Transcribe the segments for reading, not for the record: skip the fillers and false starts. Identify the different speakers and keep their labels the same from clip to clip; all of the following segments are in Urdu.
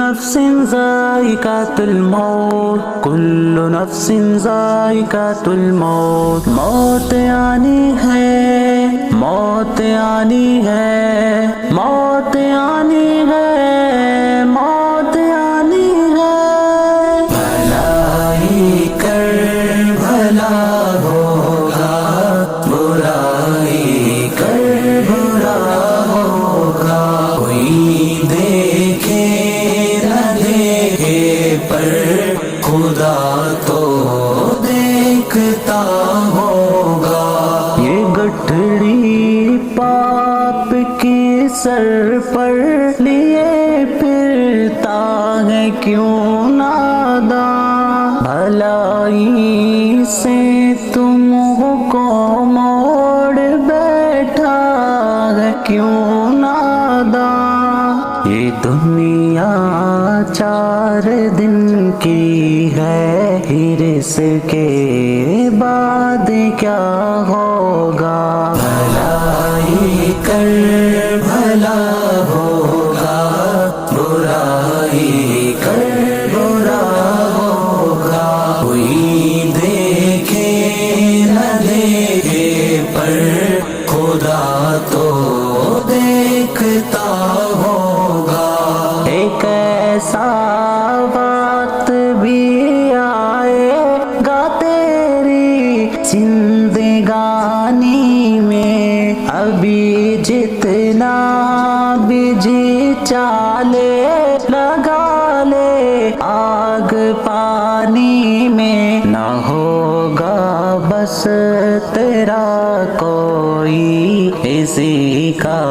Speaker 1: نفس ذائقۃ الموت، کل نفس ذائقۃ الموت، موت آنی ہے، موت آنی ہے، موت آنی ہے، موت آنی ہے۔ بھلائی کر بھلا ہوگا، برائی کر برا ہوگا، کوئی دیکھے نہ دیکھے پر خدا تو دیکھتا ہوگا۔ یہ گٹھڑی پاپ کی سر پر لیے پھرتا ہے کیوں ناداں، بھلائی سے تم کو موڑ بیٹھا ہے کیوں ناداں۔ یہ دنیا 4 دن کی ہے، پھر اس کے بعد کیا ہوگا۔ بھلائی کر بھلا ہوگا، برائی کر برا ہوگا، کوئی دیکھے نہ دیکھے پر خدا تو دیکھتا ہوگا۔ ایک ایسا وقت بھی آئے گا تیری زندگانی میں، ابھی جتنا بھی جی چالے لگا لے آگ پانی میں، نہ ہوگا بس تیرا کوئی اسی کا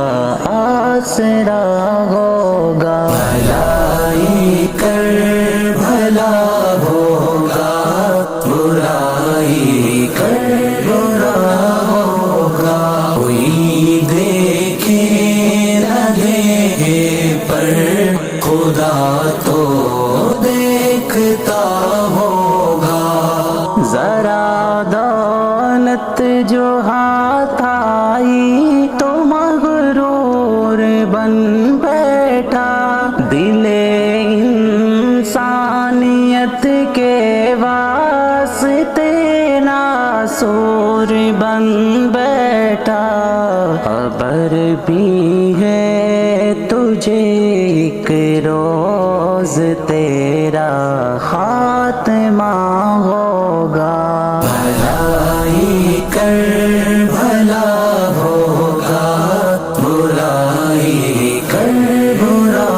Speaker 1: آسرا ہوگا۔ بھلائی کر بھلا ہوگا، برائی کر برا ہوگا، کوئی دیکھے نہ دیکھے پر خدا تو دیکھتا ہوگا۔ ذرا دولت جو ہاتھ آئی تو مغرور بن بیٹھا، دل انسانیت کے واسطے ناسور بن بیٹھا۔ خبر بھی ہے تجھے ایک روز تیرا خاتمہ ہوگا۔ بھلائی کر بھلا ہوگا، برائی کر برا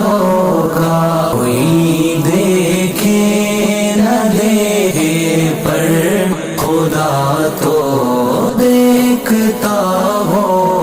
Speaker 1: ہوگا، کوئی دیکھے نہ دیکھے پر خدا تو دیکھتا ہوگا۔